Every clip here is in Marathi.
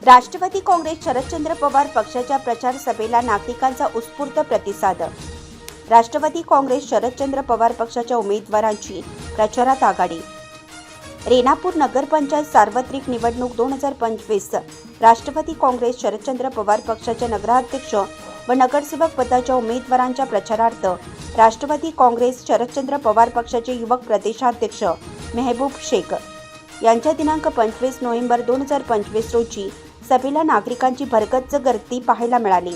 राष्ट्रवादी काँग्रेस शरदचंद्र पवार पक्षाच्या प्रचार सभेला नागरिकांचा उत्स्फूर्त प्रतिसाद। राष्ट्रवादी काँग्रेस शरदचंद्र पवार पक्षाच्या उमेदवारांची प्रचारात आघाडी। रेणापूर नगरपंचायत सार्वत्रिक निवडणूक 2025 राष्ट्रवादी काँग्रेस शरदचंद्र पवार पक्षाच्या नगराध्यक्ष व नगरसेवक पदाच्या उमेदवारांच्या प्रचारार्थ राष्ट्रवादी काँग्रेस शरदचंद्र पवार पक्षाचे युवक प्रदेशाध्यक्ष मेहबूब शेख यांच्या दिनांक 25 नोव्हेंबर 2025 रोजी सभेला नागरिकांची भरगच्च गर्दी पाहायला मिळाली।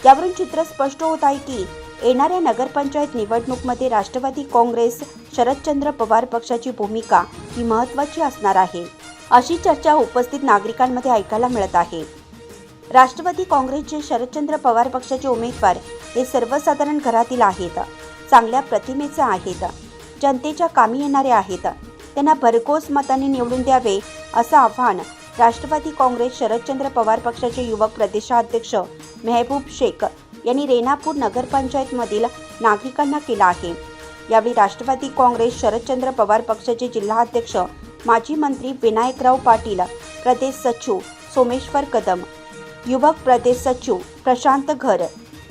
यावरून चित्र स्पष्ट होत आहे की येणाऱ्या नगरपंचायत निवडणुकीमध्ये राष्ट्रवादी काँग्रेस शरदचंद्र पवार पक्षाची भूमिका ही महत्त्वाची असणार आहे, अशी चर्चा उपस्थित नागरिकांमध्ये ऐकायला मिळत आहे। राष्ट्रवादी काँग्रेसचे शरदचंद्र पवार पक्षाचे उमेदवार हे सर्वसाधारण घरातील आहेत, चांगल्या प्रतिमेचे आहेत, जनतेच्या कामी येणारे आहेत, त्यांना भरघोस मतांनी निवडून द्यावे असं आवाहन राष्ट्रवादी काँग्रेस शरदचंद्र पवार पक्षाचे युवक प्रदेशाध्यक्ष मेहबूब शेख यांनी रेणापूर नगरपंचायतमधील नागरिकांना केला आहे। यावेळी राष्ट्रवादी काँग्रेस शरदचंद्र पवार पक्षाचे जिल्हाध्यक्ष माजी मंत्री विनायकराव पाटील, प्रदेश सचिव सोमेश्वर कदम, युवक प्रदेश सचिव प्रशांत घर,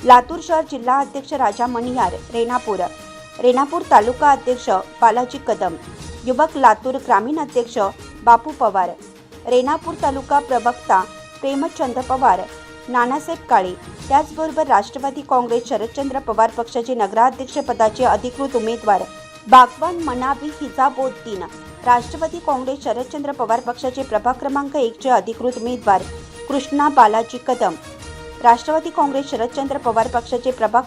लातूर शहर जिल्हा अध्यक्ष राजा मणियार, रेणापूर तालुका अध्यक्ष बालाजी कदम, युवक लातूर ग्रामीण अध्यक्ष बापू पवार, रेणापूर तालुका प्रवक्ता प्रेमचंद पवार, नानासाहेब काळे, त्याचबरोबर राष्ट्रवादी काँग्रेस शरदचंद्र पवार पक्षाचे नगराध्यक्ष पदाचे अधिकृत उमेदवार बागवान मनाबी हिजाबोद्दीन, राष्ट्रवादी काँग्रेस शरदचंद्र पवार पक्षाचे प्रभाग क्रमांक 1 चे अधिकृत उमेदवार कृष्णा बालाजी कदम, राष्ट्रवादी काँग्रेस शरदचंद्र पवार पक्षाचे प्रभाग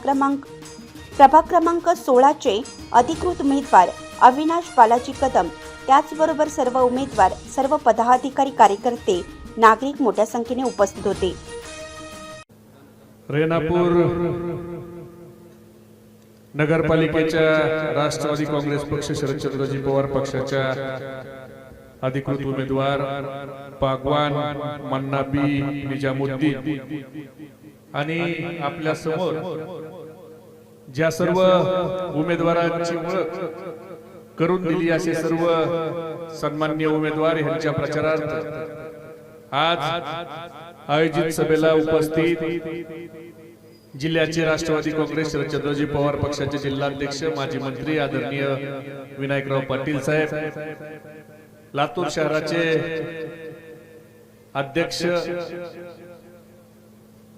क्रमांक 16 चे अधिकृत उमेदवार अविनाश बालाजी कदम, त्याचबरोबर सर्व उमेदवार, सर्व पदाधिकारी, कार्यकर्ते, नागरिक मोठ्या संख्येने उपस्थित होते। रेणापूर नगरपालिकेच्या राष्ट्रवादी काँग्रेस पक्ष शरदचंद्रजी पवार पक्षाच्या अधिकृत उमेदवार बागवान मन्नाबी निजामुद्दीन आणि आपल्या समोर ज्या सर्व उमेदवारांची ओळख करून दिली असे सर्व सन्माननीय उमेदवार यांच्या प्रचारार्थ आज आयोजित सभेला उपस्थित जिल्ह्याचे राष्ट्रवादी काँग्रेस शरदचंद्रजी पवार पक्षाचे जिल्हाध्यक्ष माजी मंत्री आदरणीय विनायकराव पाटील साहेब, लातूर शहराचे अध्यक्ष,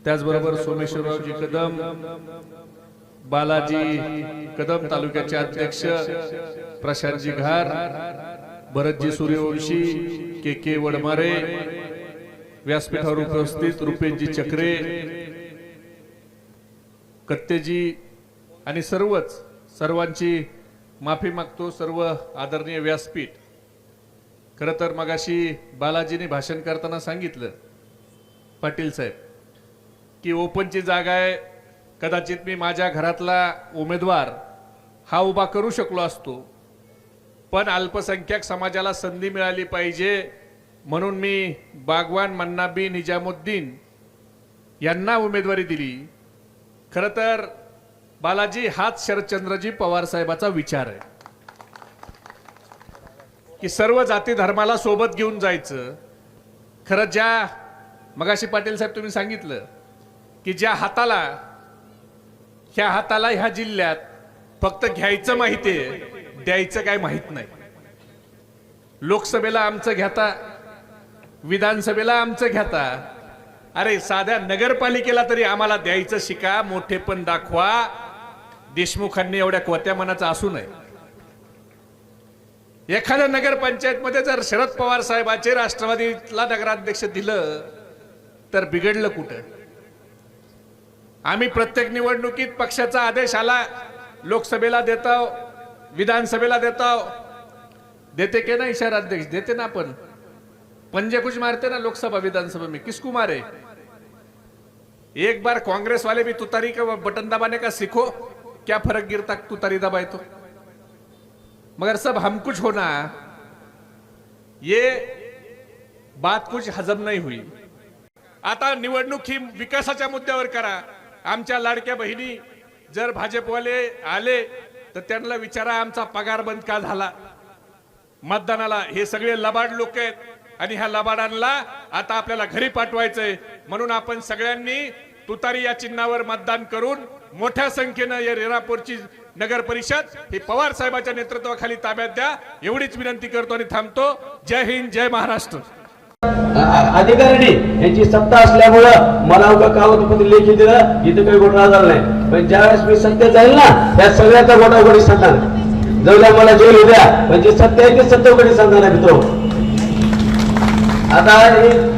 त्याचबरोबर सोमेश्वररावजी कदम, बालाजी कदम तालुक्याचे अध्यक्ष प्रशांतजी घार, भरतजी सूर्यवंशी, के वडमारे, व्यासपीठावर उपस्थित रुपेशजी चक्रे, कत्तेजी आणि सर्वांची माफी मागतो। सर्व आदरणीय व्यासपीठ, खरं तर मगाशी बालाजीने भाषण करताना सांगितलं पाटील साहेब की ओपनची जागा आहे, कदाचित मी माझ्या घरातला उमेदवार हा उभा करू शकलो असतो, पण अल्पसंख्याक समाजाला संधी मिळाली पाहिजे म्हणून मी बागवान मन्नाबी निजामुद्दीन यांना उमेदवारी दिली। खरं तर बालाजी हाच शरदचंद्रजी पवार साहेबाचा विचार आहे की सर्व जाती धर्माला सोबत घेऊन जायचं। खरं ज्या मगाशी पाटील साहेब तुम्ही सांगितलं की ज्या हाताला ह्या जिल्ह्यात फक्त घ्यायचं माहितीये, द्यायचं काय माहित नाही। लोकसभेला आमचं घेता, विधानसभेला आमचं घेता, अरे साध्या नगरपालिकेला तरी आम्हाला द्यायचं शिका, मोठेपण दाखवा। देशमुखांनी एवढ्या कोत्या मनाचं असू नये। एखाद्या नगरपंचायत मध्ये जर शरद पवार साहेबांचे राष्ट्रवादीला नगराध्यक्ष दिलं तर बिघडलं कुठं? आम्ही प्रत्येक निवडणुकीत पक्षाचा आदेश आला, लोकसभेला देतो, विधानसभेला देते के नाही शहराध्यक्ष? देते ना, आपण पंजे कुछ मारते ना लोकसभा विधानसभा में, किसको मारे? एक बार कांग्रेस वाले भी तुतारी का बटन दबाने का सीखो, क्या फर्क गिरता तुतारी दबाए तो, मगर सब हम कुछ होना, ये बात कुछ हजम नहीं हुई। आता निवडणूक ही विकासाच्या मुद्द्यावर करा। आमच्या लाडक्या बहिणी जर भाजपवाले आले तर त्यांना विचारा आमचा पगार बंद का झाला? मतदानाला हे सगळे लबाड लोक आहेत, आणि ह्या लबाडांना आता आपल्याला घरी पाठवायचंय. म्हणून आपण सगळ्यांनी तुतारी या चिन्हावर मतदान करून मोठ्या संख्येनं या रेणापूरची नगर परिषद ही पवार साहेबांच्या नेतृत्वाखाली ताब्यात द्या, एवढीच विनंती करतो आणि थांबतो. जय हिंद, जय महाराष्ट्र. अधिकारी यांची सत्ता असल्यामुळं मला उगा कागदपत्र लेखी दिलं, इथं काही घोटाळा झाला नाही. पण ज्यावेळेस मी सत्य जाईल ना, त्या सगळ्याचा घोटाघोटी सांगणार. जवळ मला जेल उद्या म्हणजे सत्य आहे ते सत्य घोटी सांगणार आहे मित्र. आता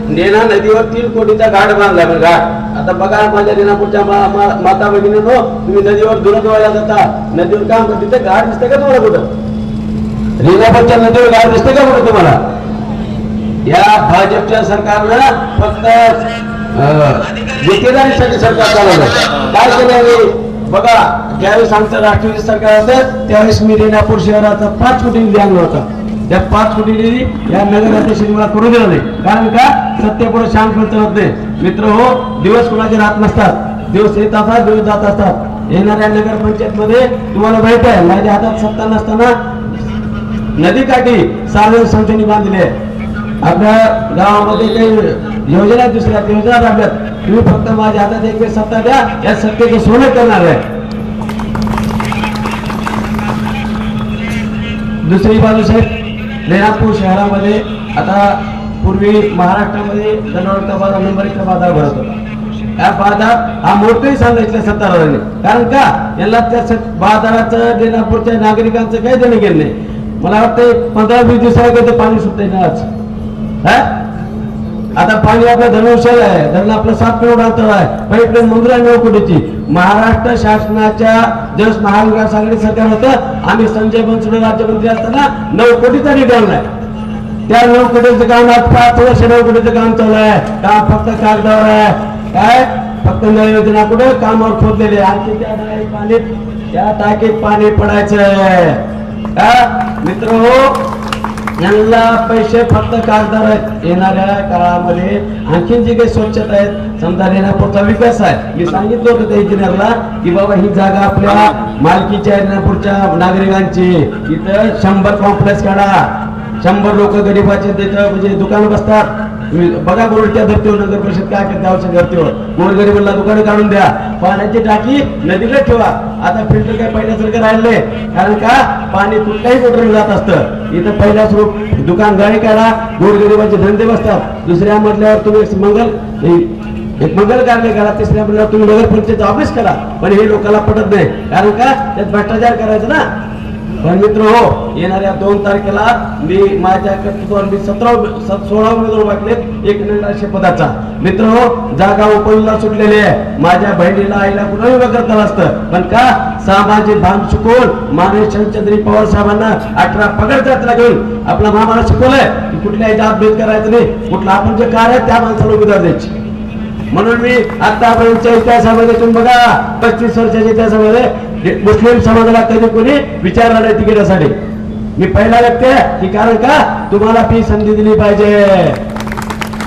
नेना नदीवर 3 कोटीचा घाट बांधला. घाट आता बघा, माझ्या रेणापूरच्या माता भगिनींनो, तुम्ही नदीवर धुणं धुवायला जाता, नदीवर काम करते, तिथे घाट दिसते का तुम्हाला कुठं? रेणापूरच्या नदीवर घाट दिसते का कुठं तुम्हाला? या भाजपच्या सरकारनं फक्त गुत्तेदारीसाठी सरकार चालवलं. काय केलं बघा, ज्यावेळेस आमचं राष्ट्रवादी सरकार होतं त्यावेळेस मी रेणापूर शहराचा 5 कोटी निधी आणला होता. त्या 5 कोटी निधी या नगराध्यक्षांनी मला करू दिला नाही. कारण का? सत्तेपुढे शांत होत नाही मित्र हो. दिवस कुणाचे राहत नसतात, दिवस येत असतात, दिवस जात असतात. येणाऱ्या नगरपंचायत मध्ये तुम्हाला माहित आहे, माझ्या हातात सत्ता नसताना नदीकाठी सार्वजनिक संस्थांनी बांधले आहे. आपल्या गावामध्ये काही योजना, दुसऱ्या योजना राबल्यात. तुम्ही फक्त माझ्या हातात एक वेळ सत्ता द्या, या सत्तेचं सोनं करणार आहे. दुसरी बाजू साहेब, रेणापूर शहरामध्ये आता पूर्वी महाराष्ट्रामध्ये जनावरांचा बाजार नंबर 1 बाजार भरत होता. या बाजार हा मोठंही सांगितलं सत्ताधाऱ्यांनी. कारण का? याला त्या बाजाराचं रेणापूरच्या नागरिकांचं काही देणं घेणं नाही. मला वाटतं 15-20 दिवसाला पाणी सुटतंय ना आज. आता पाणी आपलं धनुष्याला आहे, धरण आपलं 7 किलोमीटर अंतर आहे, पण इकडे मंदिर आहे 9 कोटीची. महाराष्ट्र शासनाच्या जस महाविकास आघाडी सरकार होतं, आम्ही संजय बनसोडे राज्यमंत्री असताना 9 कोटीचा निधी आणलाय. त्या 9 कोटीचं काम आज 5 वर्ष 9 कोटीचं काम चालू आहे. काम फक्त कागदावर आहे. काय? फक्त नळ योजना कुठे कामावर खोदलेले. आणखी त्या टाकीत पाणी पडायचंय का मित्र हो? यांना पैसे फक्त कागदार आहेत. येणाऱ्या काळामध्ये आणखीन जी काही स्वच्छता आहेत, समजा रेणापूरचा विकास आहे. मी सांगितलं होतं त्या इंजिनियरला की बाबा ही जागा आपल्या मालकीच्या रेणापूरच्या नागरिकांची, इथं 100 कॉम्प्लेक्स काढा. 100 लोक गरीबाचे तिथं म्हणजे दुकान बसतात. बघा गोरच्या धर्तीवर नगर परिषद काय करते, आवश्यक धर्तीवर गोरगरीबांना दुकानं काढून द्या. पाण्याची टाकी नदीकडे ठेवा. आता फिल्टर काय पहिल्यासारखं राहिले, कारण का पाणी कुठल्याही मोटरने जात असतं. इथं पहिल्या स्वरूप दुकान गाडी काढा, गोरगरीबाचे धंदे बसतात. दुसऱ्या मधल्यावर तुम्ही एक मंगल कार्य करा, तिसऱ्या मधल्यावर तुम्ही नगर परिषदेचा ऑफिस करा. पण हे लोकांना पटत नाही, कारण का? त्यात भ्रष्टाचार करायचं ना. पण मित्र हो, येणाऱ्या 2 तारखेला मी माझ्या कर्तृत्वावर मी 16 उमेदवार वाटलेत 1 नगराध्यक्ष पदाचा. मित्र हो, जागा उपयोगाला सुटलेली आहे. माझ्या बहिणीला आईला कुणाही उभं करता असतं, पण का? सामाजिक भान शिकवून माननीय शरदचंद्र पवार साहेबांना 18 पगड यात्रा घेऊन आपला मामाला शिकवलंय की कुठल्याही जात भेद करायचं नाही. कुठलं आपण जे कार्य आहे त्या माणसाला उमेदवार द्यायची. म्हणून मी आतापर्यंतच्या इतिहासामध्ये तुम्ही बघा, 35 वर्षाच्या इतिहासामध्ये मुस्लिम समाजाला कधी कोणी विचारलं नाही तिकिटासाठी. मी पहिला व्यक्ती आहे की कारण का? तुम्हाला ती संधी दिली पाहिजे.